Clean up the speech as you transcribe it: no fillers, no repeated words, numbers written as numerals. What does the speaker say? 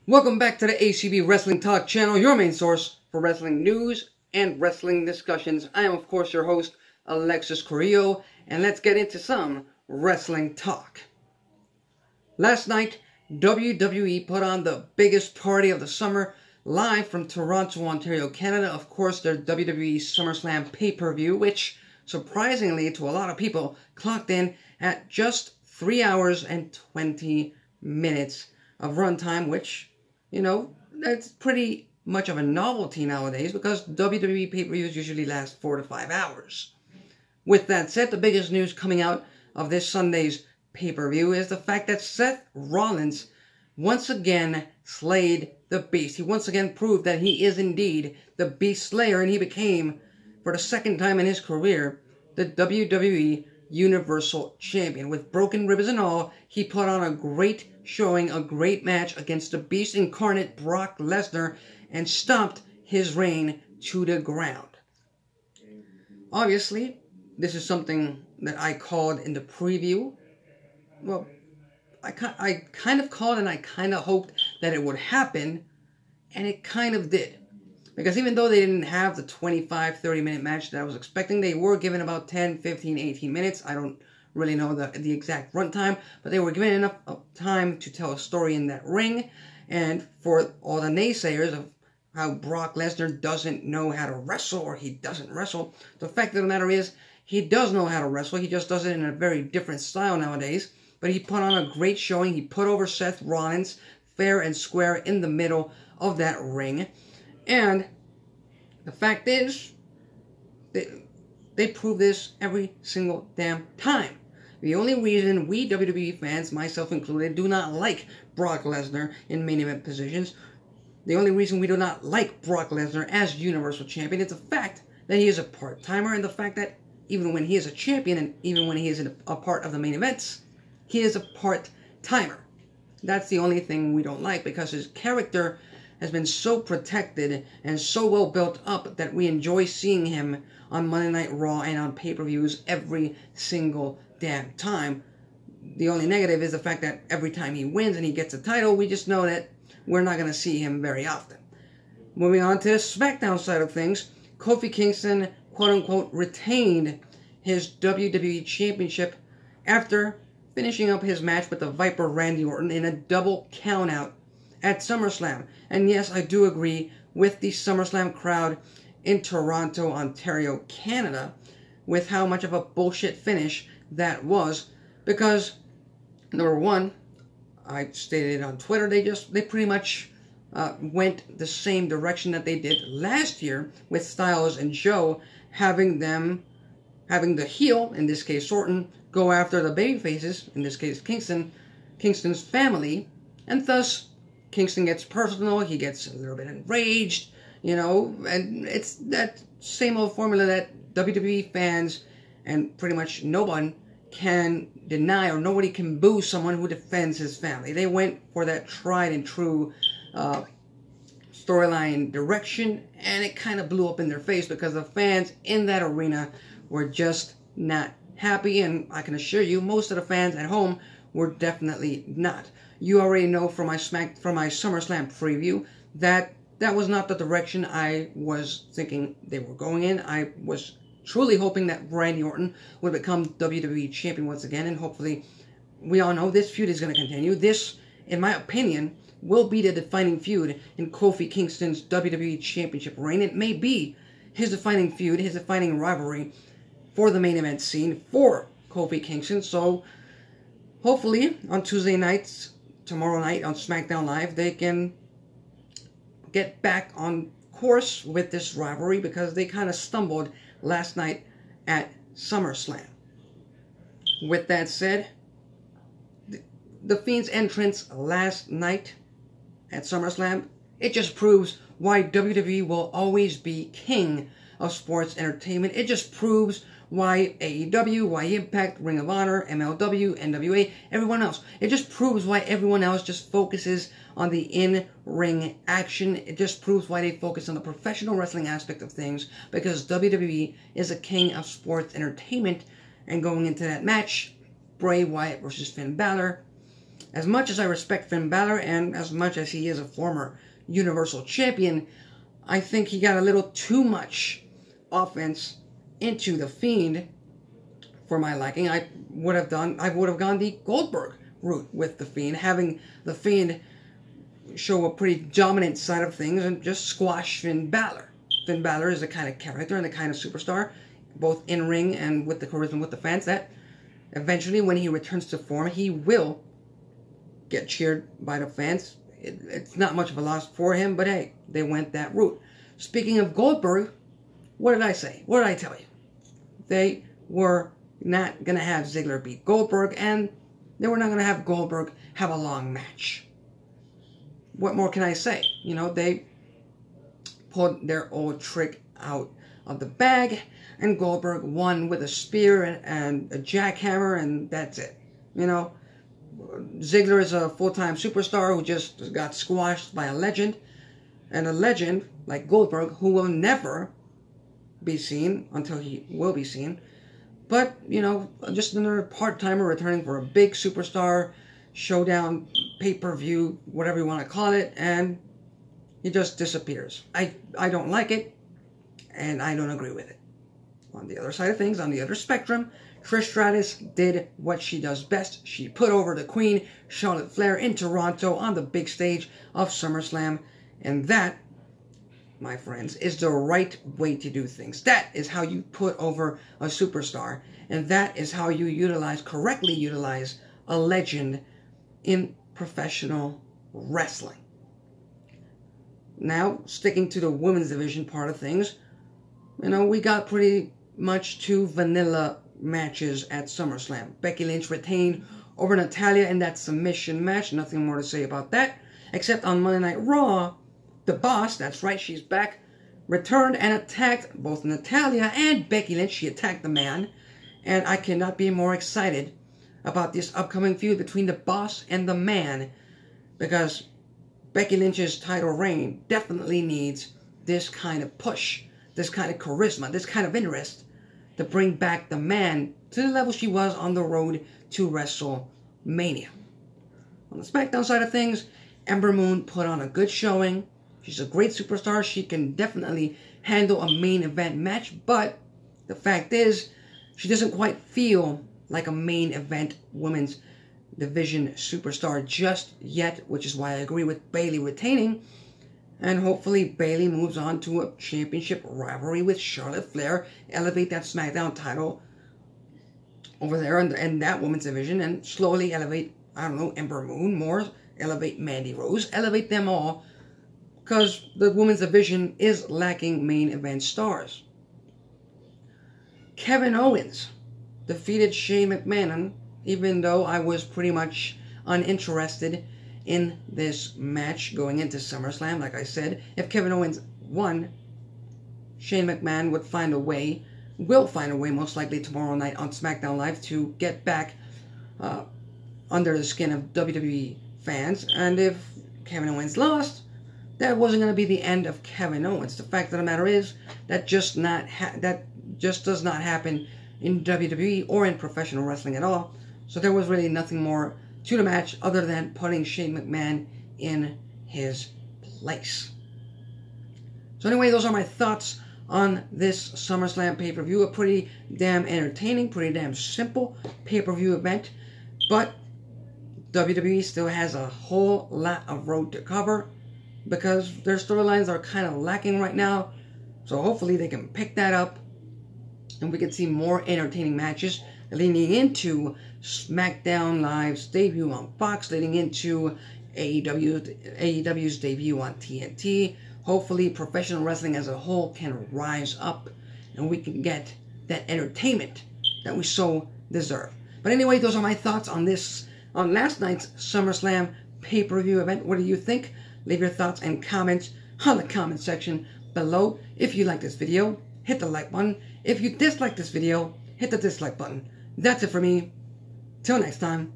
Welcome back to the ACB Wrestling Talk channel, your main source for wrestling news and wrestling discussions. I am, of course, your host, Alexis Carrillo, and let's get into some wrestling talk. Last night, WWE put on the biggest party of the summer, live from Toronto, Ontario, Canada. Of course, their WWE SummerSlam pay-per-view, which, surprisingly to a lot of people, clocked in at just 3 hours and 20 minutes of runtime, which, you know, that's pretty much of a novelty nowadays because WWE pay-per-views usually last 4 to 5 hours. With that said, the biggest news coming out of this Sunday's pay-per-view is the fact that Seth Rollins once again slayed the Beast. He once again proved that he is indeed the Beast Slayer, and he became, for the second time in his career, the WWE Universal Champion. With broken ribs and all, he put on a great showing, a great match against the Beast incarnate Brock Lesnar, and stomped his reign to the ground. Obviously, this is something that I called in the preview. Well, I kind of called and I kind of hoped that it would happen, and it kind of did. Because even though they didn't have the 25-30 minute match that I was expecting, they were given about 10, 15, 18 minutes. I don't really know the exact runtime, but they were given enough time to tell a story in that ring. And for all the naysayers of how Brock Lesnar doesn't know how to wrestle, or he doesn't wrestle, the fact of the matter is, he does know how to wrestle. He just does it in a very different style nowadays. But he put on a great showing. He put over Seth Rollins fair and square in the middle of that ring. And the fact is, they prove this every single damn time. The only reason we WWE fans, myself included, do not like Brock Lesnar in main event positions, the only reason we do not like Brock Lesnar as Universal Champion is the fact that he is a part-timer, and the fact that even when he is a champion and even when he is a part of the main events, he is a part-timer. That's the only thing we don't like, because his character has been so protected and so well built up that we enjoy seeing him on Monday Night Raw and on pay-per-views every single damn time. The only negative is the fact that every time he wins and he gets a title, we just know that we're not going to see him very often. Moving on to the SmackDown side of things, Kofi Kingston, quote-unquote, retained his WWE Championship after finishing up his match with the Viper Randy Orton in a double countout at SummerSlam. And yes, I do agree with the SummerSlam crowd in Toronto, Ontario, Canada, with how much of a bullshit finish that was, because, number one, I stated on Twitter, they pretty much went the same direction that they did last year with Styles and Joe, having the heel, in this case Orton, go after the babyfaces, in this case Kingston's family, and thus Kingston gets personal, he gets a little bit enraged, you know, and it's that same old formula that WWE fans and pretty much no one can deny, or nobody can boo someone who defends his family. They went for that tried and true storyline direction, and it kind of blew up in their face because the fans in that arena were just not happy, and I can assure you most of the fans at home were definitely not. You already know from my SummerSlam preview that that was not the direction I was thinking they were going in. I was truly hoping that Randy Orton would become WWE Champion once again, and hopefully, we all know this feud is going to continue. This, in my opinion, will be the defining feud in Kofi Kingston's WWE Championship reign. It may be his defining feud, his defining rivalry for the main event scene for Kofi Kingston. So, hopefully, on Tuesday nights, tomorrow night on SmackDown Live, they can get back on course with this rivalry, because they kind of stumbled last night at SummerSlam. With that said, the Fiend's entrance last night at SummerSlam, it just proves why WWE will always be king of sports entertainment. It just proves why AEW, why Impact, Ring of Honor, MLW, NWA, everyone else. It just proves why everyone else just focuses on the in-ring action. It just proves why they focus on the professional wrestling aspect of things, because WWE is a king of sports entertainment. And going into that match, Bray Wyatt versus Finn Balor, as much as I respect Finn Balor and as much as he is a former Universal Champion, I think he got a little too much offense into The Fiend for my liking. I would have gone the Goldberg route with The Fiend, having The Fiend show a pretty dominant side of things and just squash Finn Balor. Finn Balor is the kind of character and the kind of superstar, both in ring and with the charisma with the fans, that eventually when he returns to form, he will get cheered by the fans. It's not much of a loss for him, but hey, they went that route. Speaking of Goldberg, what did I say? What did I tell you? They were not going to have Ziggler beat Goldberg, and they were not going to have Goldberg have a long match. What more can I say? You know, they pulled their old trick out of the bag, and Goldberg won with a spear and a jackhammer, and that's it. You know, Ziggler is a full-time superstar who just got squashed by a legend, and a legend like Goldberg who will never be seen until he will be seen. But, you know, just another part-timer returning for a big superstar showdown, pay-per-view, whatever you want to call it, and he just disappears. I don't like it, and I don't agree with it. On the other side of things, on the other spectrum, Trish Stratus did what she does best. She put over the Queen, Charlotte Flair, in Toronto on the big stage of SummerSlam, and that, my friends, is the right way to do things. That is how you put over a superstar, and that is how you correctly utilize a legend in professional wrestling. Now, sticking to the women's division part of things, you know, we got pretty much 2 vanilla matches at SummerSlam. Becky Lynch retained over Natalya in that submission match. Nothing more to say about that, except on Monday Night Raw, the Boss, that's right, she's back, returned and attacked both Natalya and Becky Lynch. She attacked the Man, and I cannot be more excited about this upcoming feud between the Boss and the Man, because Becky Lynch's title reign definitely needs this kind of push, this kind of charisma, this kind of interest to bring back the Man to the level she was on the road to WrestleMania. On the SmackDown side of things, Ember Moon put on a good showing. She's a great superstar. She can definitely handle a main event match, but the fact is, she doesn't quite feel like a main event women's division superstar just yet, which is why I agree with Bayley retaining, and hopefully Bayley moves on to a championship rivalry with Charlotte Flair, elevate that SmackDown title over there in that women's division, and slowly elevate, I don't know, Ember Moon more, elevate Mandy Rose, elevate them all, because the women's division is lacking main event stars. Kevin Owens defeated Shane McMahon, even though I was pretty much uninterested in this match going into SummerSlam. Like I said, if Kevin Owens won, Shane McMahon would find a way, will find a way most likely tomorrow night on SmackDown Live to get back under the skin of WWE fans. And if Kevin Owens lost, that wasn't going to be the end of Kevin Owens. The fact of the matter is, that just does not happen in WWE or in professional wrestling at all. So there was really nothing more to the match other than putting Shane McMahon in his place. So anyway, those are my thoughts on this SummerSlam pay-per-view. A pretty damn entertaining, pretty damn simple pay-per-view event. But WWE still has a whole lot of road to cover because their storylines are kind of lacking right now. So hopefully they can pick that up and we can see more entertaining matches leading into SmackDown Live's debut on Fox, leading into AEW's debut on TNT. Hopefully professional wrestling as a whole can rise up and we can get that entertainment that we so deserve. But anyway, those are my thoughts on last night's SummerSlam pay-per-view event. What do you think? Leave your thoughts and comments on the comment section below. If you like this video, hit the like button. If you dislike this video, hit the dislike button. That's it for me. Till next time.